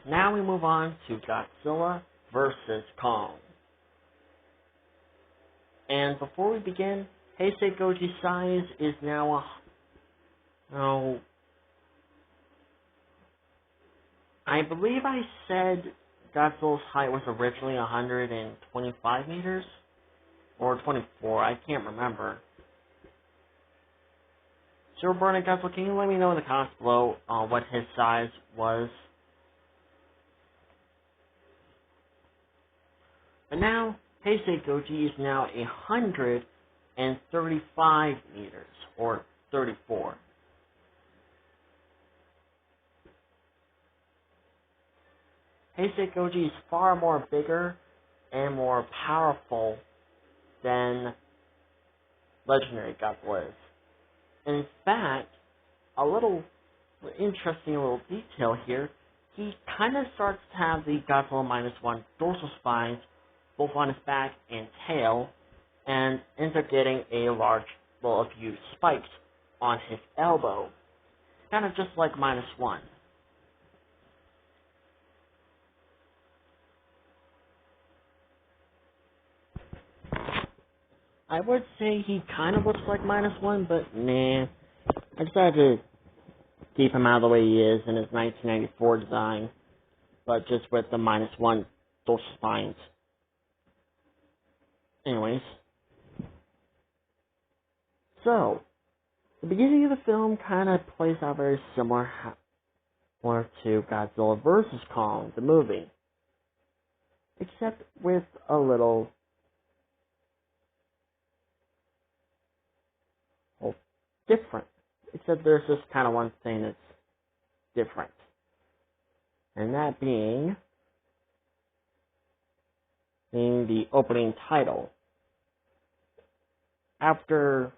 Now we move on to Godzilla versus Kong. And before we begin, Heisei Goji's size is now I believe I said Godzilla's height was originally 125 meters? Or 24, I can't remember. So, Burning Godzilla, can you let me know in the comments below what his size was? But now, Heisei Goji is now 135 meters, or 34. Heisei Goji is far more bigger and more powerful than legendary Godzilla is. In fact, a little interesting little detail here, he kind of starts to have the Godzilla -1 dorsal spines both on his back and tail, and ends up getting a few spikes on his elbow. Kind of just like -1. I would say he kind of looks like -1, but nah. I decided to keep him out of the way he is in his 1994 design, but just with the -1 dorsal spines. Anyways. So, the beginning of the film kind of plays out very similar to Godzilla vs. Kong, the movie. Except with a little different. Except there's just kind of one thing that's different. And that being the opening title. After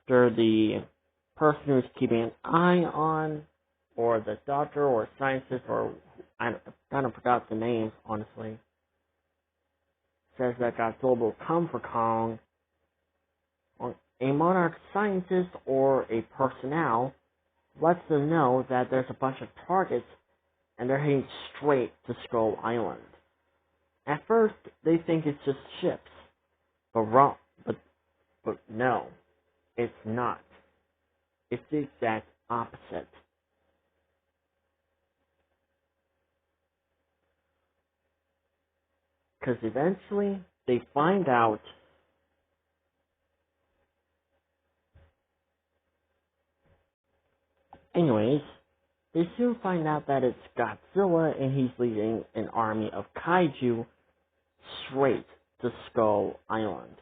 the person who's keeping an eye on, or the doctor or scientist, or I kind of forgot the names, honestly, says that Godzilla will come for Kong, a monarch scientist or a personnel lets them know that there's a bunch of targets and they're heading straight to Skull Island. At first, they think it's just ships, but no, it's not. It's the exact opposite. Because eventually, they find out they soon find out that it's Godzilla and he's leading an army of kaiju straight to Skull Island.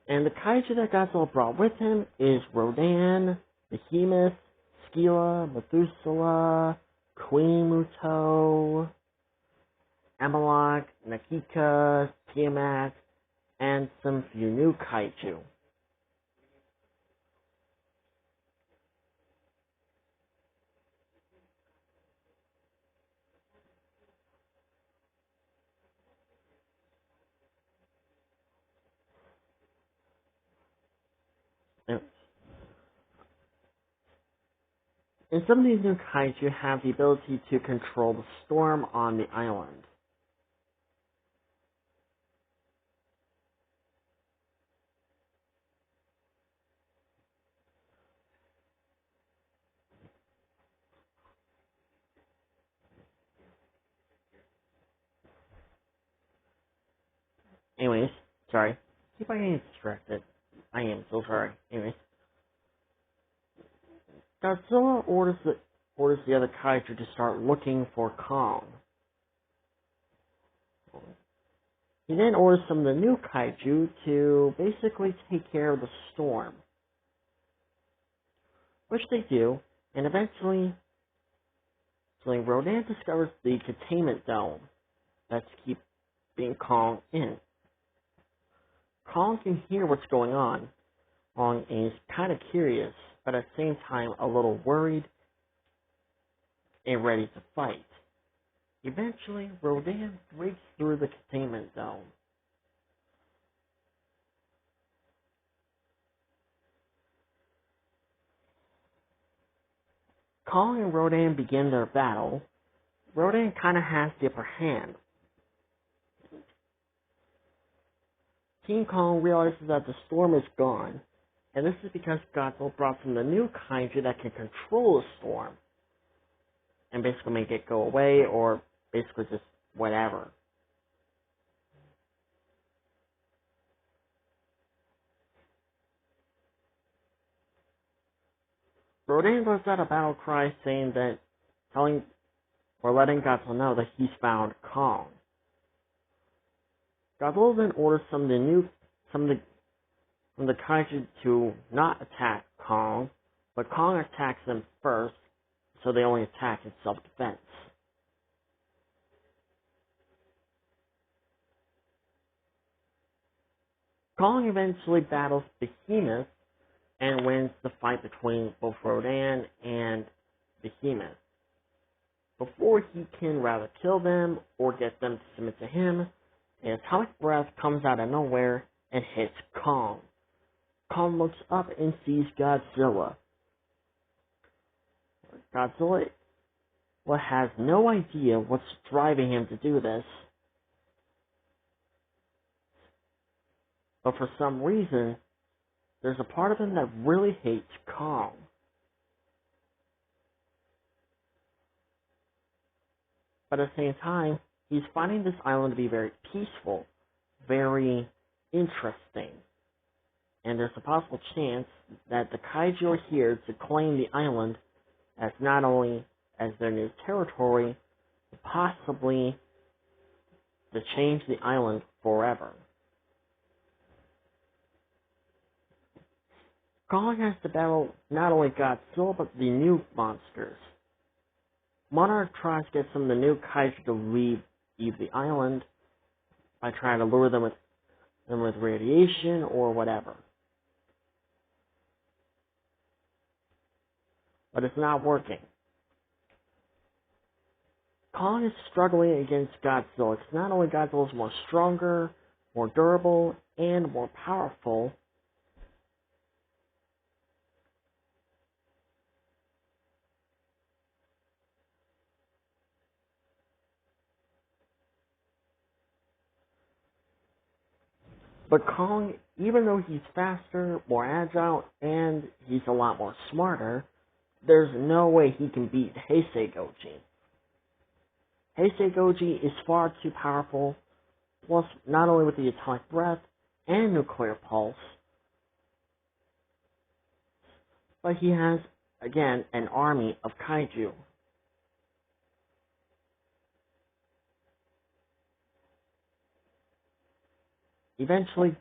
And the kaiju that Godzilla brought with him is Rodan, Behemoth, Scylla, Methuselah, Queen Muto, Amalok, Nakika, Tiamat, and some few new kaiju. And some of these new kaiju have the ability to control the storm on the island. Anyways, sorry. Keep on getting distracted. I am so sorry. Anyways. Godzilla orders the other kaiju to start looking for Kong. He then orders some of the new kaiju to basically take care of the storm. Which they do, and eventually Rodan discovers the containment dome that's keeping Kong in. Kong can hear what's going on, and is kind of curious, but at the same time a little worried and ready to fight. Eventually, Rodan breaks through the containment dome. Kong and Rodan begin their battle. Rodan kind of has the upper hand. King Kong realizes that the storm is gone, and this is because Godzilla brought some of the new kaiju that can control the storm and basically make it go away, or basically just whatever. Rodan lets out a battle cry saying that, letting Godzilla know that he's found Kong. Godzilla then orders some of the kaiju to not attack Kong, but Kong attacks them first, so they only attack in self-defense. Kong eventually battles Behemoth and wins the fight between both Rodan and Behemoth. Before he can rather kill them or get them to submit to him, an atomic breath comes out of nowhere and hits Kong. Kong looks up and sees Godzilla. Godzilla has no idea what's driving him to do this, but for some reason, there's a part of him that really hates Kong. But at the same time, he's finding this island to be very peaceful, very interesting. And there's a possible chance that the kaiju are here to claim the island as not only as their new territory, but possibly to change the island forever. Kong has to battle not only Godzilla, but the new monsters. Monarch tries to get some of the new kaiju to leave the island by trying to lure them with radiation or whatever. But it's not working. Kong is struggling against Godzilla because not only Godzilla is more stronger, more durable, and more powerful, but Kong, even though he's faster, more agile, and he's a lot more smarter, there's no way he can beat Heisei Goji. Heisei Goji is far too powerful, plus not only with the atomic breath and nuclear pulse, but he has, again, an army of kaiju. Eventually,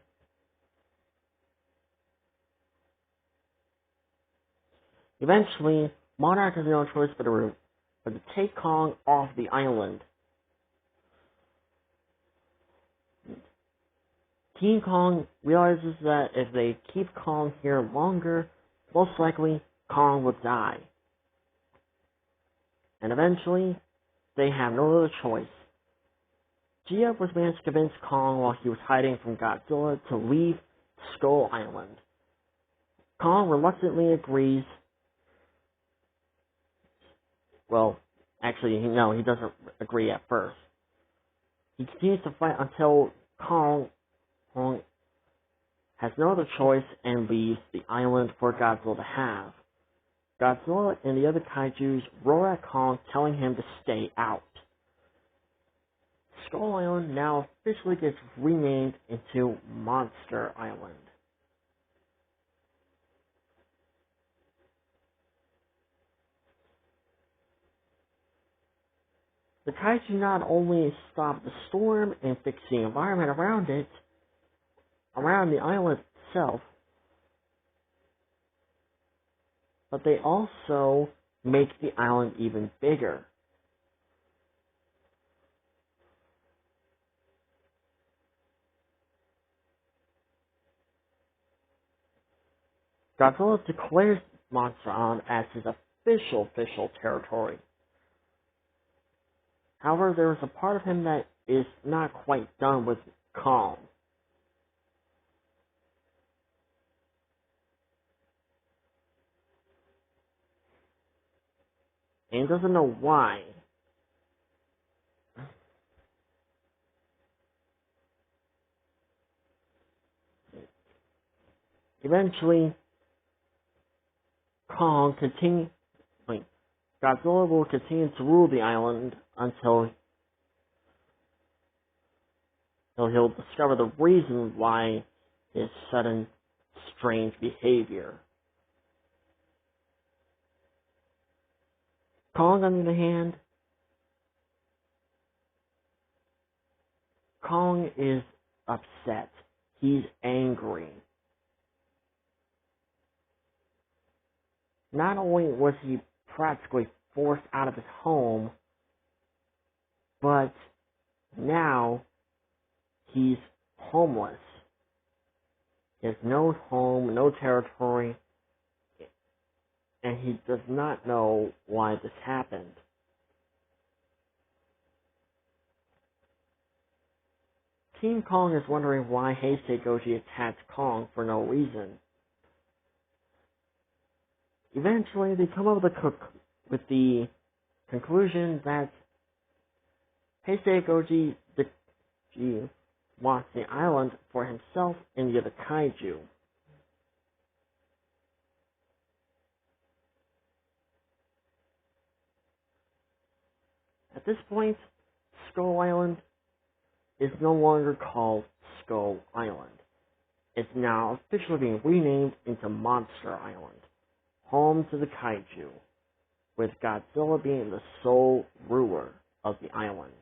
Monarch has no choice but to take Kong off the island. King Kong realizes that if they keep Kong here longer, most likely Kong will die. And eventually, they have no other choice. GF was managed to convince Kong while he was hiding from Godzilla to leave Skull Island. Kong reluctantly agrees. Well, actually, no, he doesn't agree at first. He continues to fight until Kong has no other choice and leaves the island for Godzilla to have. Godzilla and the other kaijus roar at Kong, telling him to stay out. Skull Island now officially gets renamed into Monster Island. The kaiju not only stop the storm and fix the environment around the island itself, but they also make the island even bigger. Godzilla declares Monster Island as his official territory. However, there is a part of him that is not quite done with Kong. and doesn't know why. Eventually, Godzilla will continue to rule the island until he'll discover the reason why his sudden strange behavior. Kong, on the other hand, Kong is upset. He's angry. Not only was he practically forced out of his home, but now he's homeless. He has no home, no territory, and he does not know why this happened. Team Kong is wondering why Heisei Goji attacked Kong for no reason. Eventually, they come up with the conclusion that Heisei Goji wants the island for himself and the other kaiju. At this point, Skull Island is no longer called Skull Island. It's now officially being renamed into Monster Island, home to the kaiju, with Godzilla being the sole ruler of the island.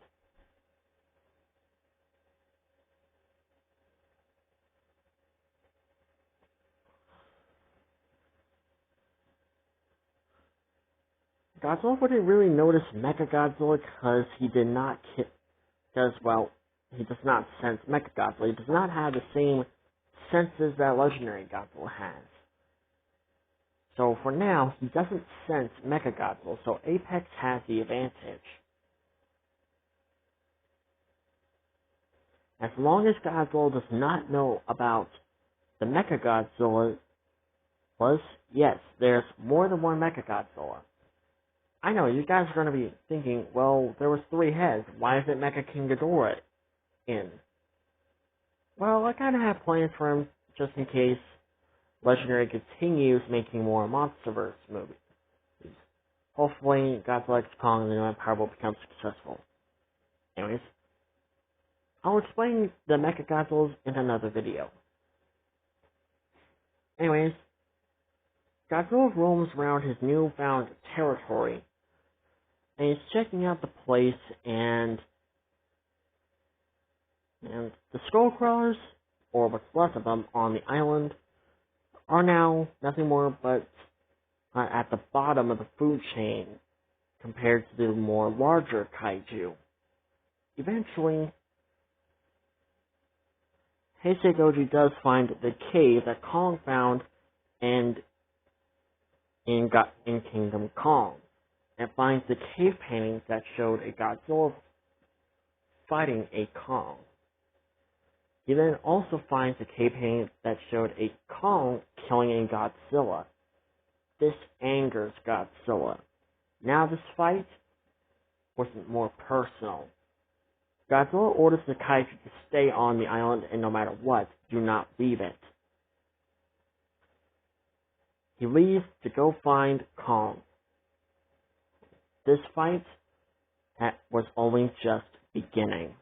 Godzilla wouldn't really notice Mechagodzilla because he does not sense Mechagodzilla. He does not have the same senses that Legendary Godzilla has. So for now, he doesn't sense Mechagodzilla, so Apex has the advantage. As long as Godzilla does not know about the Mechagodzilla, yes, there's more than one Mechagodzilla. I know, you guys are going to be thinking, well, there was 3 heads, why isn't Mecha King Ghidorah in? Well, I kind of have plans for him, just in case Legendary continues making more monsterverse movies. Hopefully, Godzilla x Kong and the New Empire will become successful. Anyways, I'll explain the Mechagodzillas in another video. Anyways, Godzilla roams around his newfound territory, and he's checking out the place, and the Skullcrawlers, or what's left of them on the island, are now nothing more but at the bottom of the food chain compared to the more larger kaiju. Eventually, Heisei Goji does find the cave that Kong found in Kingdom Kong, and finds the cave paintings that showed a Godzilla fighting a Kong. He then also finds a cave painting that showed a Kong killing a Godzilla. This angers Godzilla. Now this fight wasn't more personal. Godzilla orders the kaiju to stay on the island and no matter what, do not leave it. He leaves to go find Kong. This fight was only just beginning.